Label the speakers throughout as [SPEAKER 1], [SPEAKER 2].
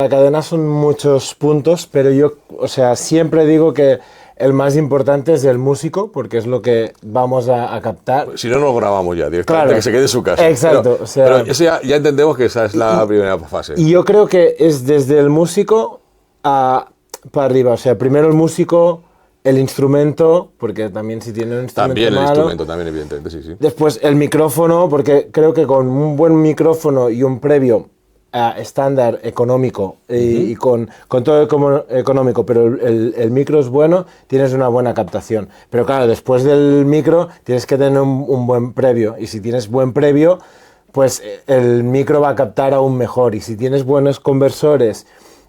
[SPEAKER 1] La cadena son muchos puntos, pero yo, o sea, siempre digo que el más importante es el músico, porque es lo que vamos a captar.
[SPEAKER 2] Si no, no lo grabamos ya directamente,
[SPEAKER 1] Claro,
[SPEAKER 2] que se quede en su casa.
[SPEAKER 1] exacto,
[SPEAKER 2] Pero,
[SPEAKER 1] o sea,
[SPEAKER 2] pero eso ya entendemos que esa es la primera fase.
[SPEAKER 1] Y yo creo que es desde el músico para arriba. O sea, primero el músico, el instrumento, porque también si tiene un instrumento
[SPEAKER 2] También el
[SPEAKER 1] malo,
[SPEAKER 2] instrumento, también evidentemente, sí, sí.
[SPEAKER 1] después el micrófono, porque creo que con un buen micrófono y un previo estándar económico y con todo económico, pero el micro es bueno, tienes una buena captación. Pero claro, después del micro tienes que tener un buen previo, y si tienes buen previo, pues el micro va a captar aún mejor. Y si tienes buenos conversores,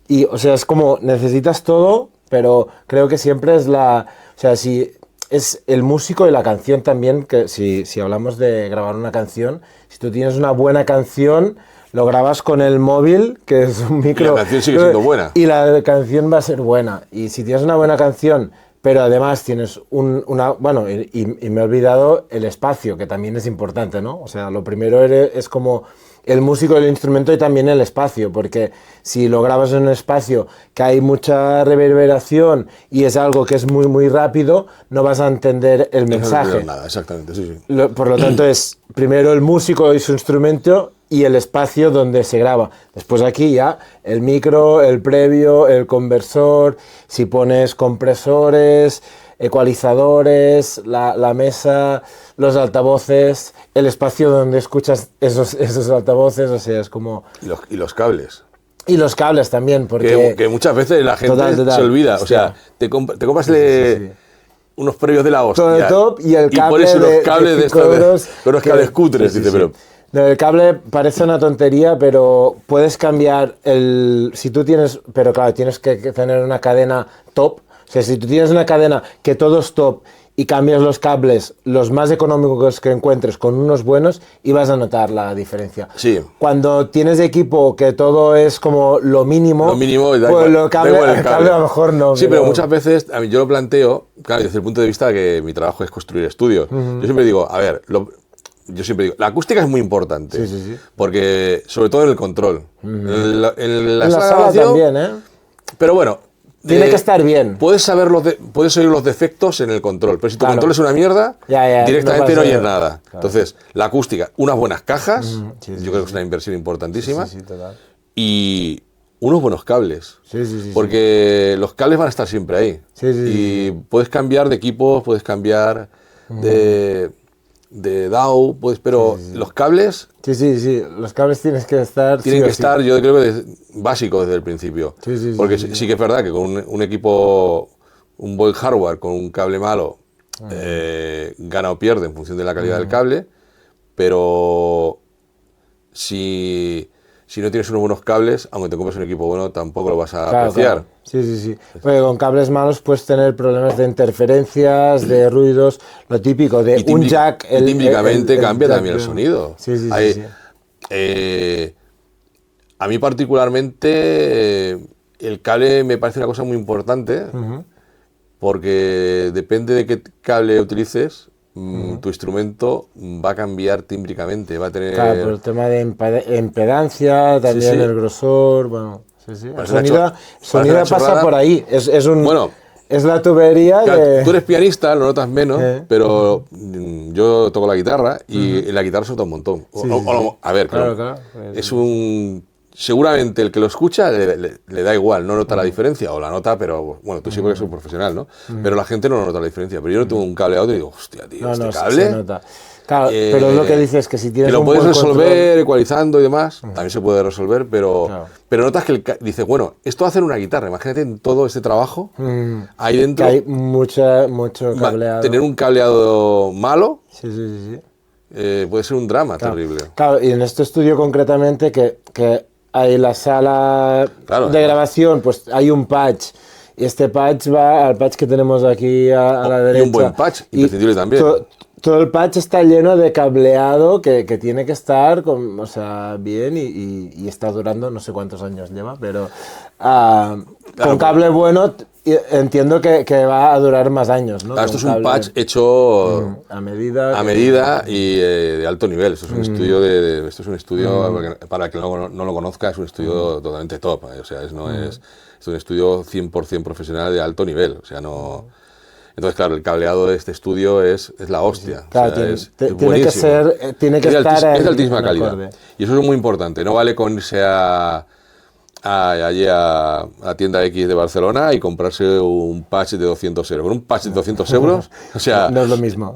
[SPEAKER 1] y o sea, es como necesitas todo, pero creo que siempre es o sea, si es el músico y la canción también, que si hablamos de grabar una canción, si tú tienes una buena canción, lo grabas con el móvil, que es un micro.
[SPEAKER 2] Y la canción sigue siendo buena.
[SPEAKER 1] Y la canción va a ser buena. Y si tienes una buena canción, pero además tienes bueno, y me he olvidado el espacio, que también es importante, ¿no? O sea, lo primero es como el músico, el instrumento y también el espacio, porque si lo grabas en un espacio que hay mucha reverberación y es algo que es muy, muy rápido, no vas a entender el mensaje.
[SPEAKER 2] No nada, exactamente, sí, sí.
[SPEAKER 1] Por lo tanto, es primero el músico y su instrumento y el espacio donde se graba. Después aquí ya el micro, el previo, el conversor, si pones compresores, ecualizadores, la mesa, los altavoces, el espacio donde escuchas esos altavoces, o sea, es como...
[SPEAKER 2] Y los cables.
[SPEAKER 1] Y los cables también, porque...
[SPEAKER 2] Que muchas veces la gente
[SPEAKER 1] total.
[SPEAKER 2] se olvida, o sea, te compras unos previos de la hostia.
[SPEAKER 1] Todo el top y el cable
[SPEAKER 2] pones unos
[SPEAKER 1] de
[SPEAKER 2] cables de
[SPEAKER 1] 5
[SPEAKER 2] estos,
[SPEAKER 1] euros,
[SPEAKER 2] con unos cables cutres, dice, pero...
[SPEAKER 1] No, el cable parece una tontería, pero puedes cambiar si tú tienes... Pero claro, tienes que tener una cadena top. O sea, si tú tienes una cadena que todo es top y cambias los cables, los más económicos que encuentres, con unos buenos, y vas a notar la diferencia.
[SPEAKER 2] Sí.
[SPEAKER 1] Cuando tienes equipo que todo es como lo mínimo, pues el cable a lo mejor no.
[SPEAKER 2] Sí, pero muchas veces yo lo planteo, claro, desde el punto de vista que mi trabajo es construir estudios. Yo siempre digo, a ver, la acústica es muy importante, porque sobre todo en el control. En la
[SPEAKER 1] sala también, ¿eh?
[SPEAKER 2] Pero bueno,
[SPEAKER 1] tiene que estar bien.
[SPEAKER 2] Puedes oír los defectos en el control, pero si tu control es una mierda, directamente no oyes nada. Claro. Entonces, la acústica, unas buenas cajas, yo creo que es una inversión importantísima, total. Y unos buenos cables, porque los cables van a estar siempre ahí. Y puedes cambiar de equipos, puedes cambiar de DAW, pero los cables...
[SPEAKER 1] Sí, los cables tienes que estar...
[SPEAKER 2] Tienen que estar, yo creo que básico desde el principio. Porque sí que es verdad que con un equipo, un buen hardware, con un cable malo, gana o pierde en función de la calidad del cable, pero si no tienes unos buenos cables, aunque te compres un equipo bueno, tampoco lo vas a apreciar.
[SPEAKER 1] Claro. Sí. Porque con cables malos puedes tener problemas de interferencias, de ruidos, lo típico de un jack.
[SPEAKER 2] Y típicamente cambia también el sonido.
[SPEAKER 1] Sí.
[SPEAKER 2] A mí particularmente el cable me parece una cosa muy importante, porque depende de qué cable utilices, tu instrumento va a cambiar tímbricamente, va a tener...
[SPEAKER 1] Claro, por el tema de impedancia, también el grosor, bueno... El sonido pasa por ahí, es la tubería de...
[SPEAKER 2] Tú eres pianista, lo notas menos, pero yo toco la guitarra y en la guitarra suelta un montón. A ver, claro. Es seguramente el que lo escucha le da igual, no nota la diferencia, o la nota, pero bueno, tú sí porque eres un profesional, ¿no? Pero la gente no nota la diferencia. Pero yo no tengo un cable a otro y digo, hostia, tío, este cable...
[SPEAKER 1] Se nota. Claro, pero es lo que dices, que si tienes
[SPEAKER 2] que lo
[SPEAKER 1] un
[SPEAKER 2] puedes
[SPEAKER 1] buen
[SPEAKER 2] resolver
[SPEAKER 1] control...
[SPEAKER 2] ecualizando y demás, también se puede resolver, pero notas que dices, bueno, esto va a hacer una guitarra, imagínate en todo este trabajo, ahí dentro...
[SPEAKER 1] Que hay mucho cableado.
[SPEAKER 2] Tener un cableado malo puede ser un drama terrible.
[SPEAKER 1] Claro, y en este estudio concretamente que hay la sala de grabación, pues hay un patch, y este patch va al patch que tenemos aquí a la derecha.
[SPEAKER 2] Y un buen patch, imprescindible también.
[SPEAKER 1] Todo el patch está lleno de cableado que tiene que estar bien y está durando, no sé cuántos años lleva, pero con cable bueno entiendo que va a durar más años, ¿no?
[SPEAKER 2] Claro, esto es un patch hecho
[SPEAKER 1] a medida
[SPEAKER 2] y de alto nivel. Esto es un estudio, para el que no lo conozca, es un estudio totalmente top. O sea, es un estudio 100% profesional de alto nivel. O sea, no... Entonces, claro, el cableado de este estudio es la hostia.
[SPEAKER 1] Claro,
[SPEAKER 2] o sea,
[SPEAKER 1] tiene que estar
[SPEAKER 2] es de altísima calidad. Y eso es muy importante. No vale con irse allí a la tienda X de Barcelona y comprarse un patch de 200 euros. Con un patch de 200 euros, o sea,
[SPEAKER 1] no es lo mismo.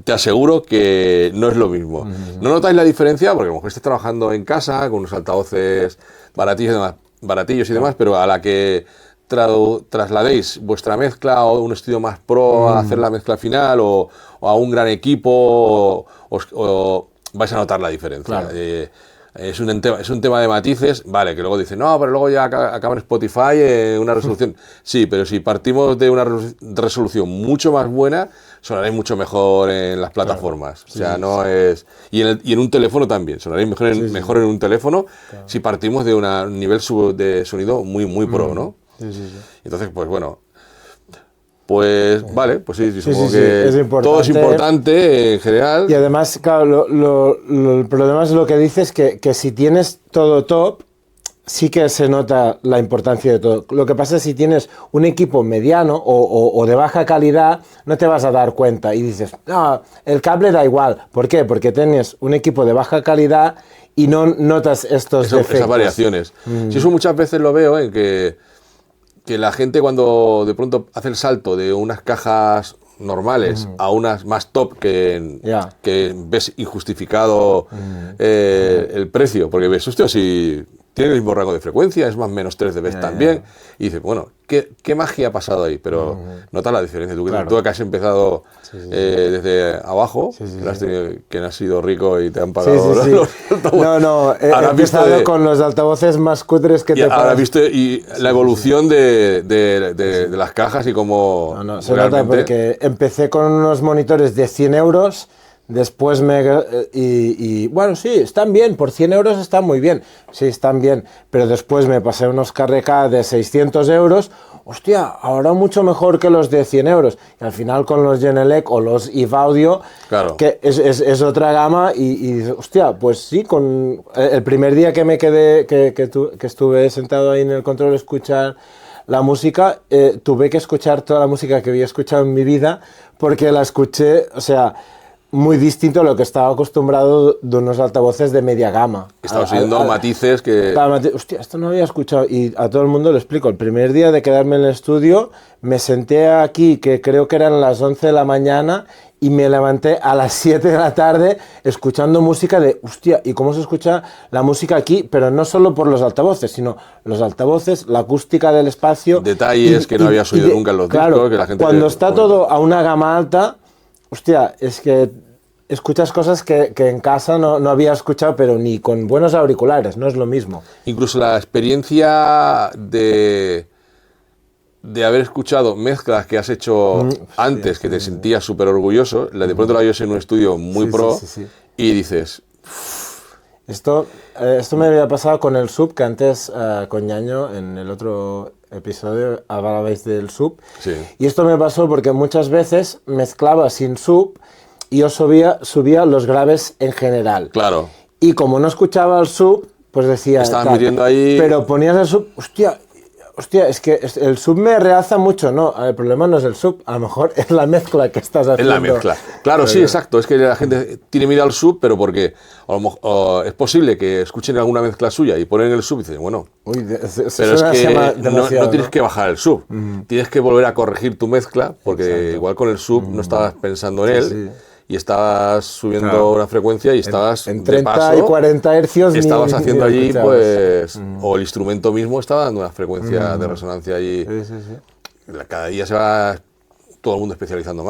[SPEAKER 2] Te aseguro que no es lo mismo. ¿No notáis la diferencia? Porque a lo mejor estáis trabajando en casa con unos altavoces baratillos y demás, pero a la que trasladéis vuestra mezcla o un estudio más pro a hacer la mezcla final o a un gran equipo, o vais a notar la diferencia.
[SPEAKER 1] Claro.
[SPEAKER 2] Es un tema de matices, vale, que luego dicen, no, pero luego ya acaba en Spotify una resolución. Sí, pero si partimos de una resolución mucho más buena, sonaréis mucho mejor en las plataformas.
[SPEAKER 1] Claro.
[SPEAKER 2] O sea, no es... Y en un teléfono también, sonaréis mejor en un teléfono, claro, si partimos de un nivel de sonido muy, muy pro, ¿no?
[SPEAKER 1] Sí.
[SPEAKER 2] Entonces, pues bueno... Pues vale, pues sí, supongo que
[SPEAKER 1] es
[SPEAKER 2] todo es importante en general.
[SPEAKER 1] Y además, claro, el problema es lo que dices, que si tienes todo top, sí que se nota la importancia de todo. Lo que pasa es que si tienes un equipo mediano o de baja calidad, no te vas a dar cuenta y dices, no, el cable da igual. ¿Por qué? Porque tienes un equipo de baja calidad y no notas estos defectos.
[SPEAKER 2] Esas variaciones. Si eso muchas veces lo veo en que la gente cuando de pronto hace el salto de unas cajas normales a unas más top que ves injustificado el precio, porque ves, hostia, si tiene el mismo rango de frecuencia, es más menos 3 dB también, y dices, bueno, ¿qué magia ha pasado ahí? Pero nota la diferencia, tú que has empezado desde abajo, que no has sido rico y te han pagado los altavoces.
[SPEAKER 1] No, he empezado con los altavoces más cutres que te pagan.
[SPEAKER 2] Ahora viste la evolución de las cajas y cómo...
[SPEAKER 1] No, se nota porque empecé con unos monitores de 100 euros, después bueno, sí, están bien, por 100 euros están muy bien, sí, están bien, pero después me pasé unos KRK de 600 euros, hostia, ahora mucho mejor que los de 100 euros, y al final con los Genelec o los Eve Audio,
[SPEAKER 2] claro,
[SPEAKER 1] que es otra gama, y hostia, pues sí, con el primer día que me quedé, que estuve sentado ahí en el control a escuchar la música, tuve que escuchar toda la música que había escuchado en mi vida, porque la escuché, o sea, muy distinto a lo que estaba acostumbrado de unos altavoces de media gama.
[SPEAKER 2] Estabas oyendo matices que...
[SPEAKER 1] Hostia, esto no había escuchado. Y a todo el mundo lo explico. El primer día de quedarme en el estudio, me senté aquí, que creo que eran las 11 de la mañana, y me levanté a las 7 de la tarde escuchando música de, hostia, ¿y cómo se escucha la música aquí? Pero no solo por los altavoces, sino los altavoces, la acústica del espacio.
[SPEAKER 2] Detalles que no habías oído nunca en los discos. Que la gente
[SPEAKER 1] cuando está todo a una gama alta... Hostia, es que escuchas cosas que en casa no había escuchado, pero ni con buenos auriculares, no es lo mismo.
[SPEAKER 2] Incluso la experiencia de haber escuchado mezclas que has hecho antes, que te sentías súper orgulloso, de pronto la oyes en un estudio muy pro y dices...
[SPEAKER 1] Esto me había pasado con el sub, que antes con Ñaño en el otro episodio hablabais del sub.
[SPEAKER 2] Sí.
[SPEAKER 1] Y esto me pasó porque muchas veces mezclaba sin sub y yo subía los graves en general.
[SPEAKER 2] Claro.
[SPEAKER 1] Y como no escuchaba el sub, pues decía...
[SPEAKER 2] Estabas metiendo ahí...
[SPEAKER 1] Pero ponías el sub, hostia, es que el sub me realza mucho. No, el problema no es el sub, a lo mejor es la mezcla que estás haciendo.
[SPEAKER 2] Es la mezcla. Claro, sí, exacto. Es que la gente tiene miedo al sub, pero porque es posible que escuchen alguna mezcla suya y ponen el sub y dicen, bueno, pero es que no tienes que bajar el sub. Tienes que volver a corregir tu mezcla, porque igual con el sub no estabas pensando en él. Y estabas subiendo una frecuencia y estabas
[SPEAKER 1] en 30 y 40 hercios.
[SPEAKER 2] Estabas haciendo allí, pues, o el instrumento mismo estaba dando una frecuencia de resonancia allí. Cada día se va todo el mundo especializando más.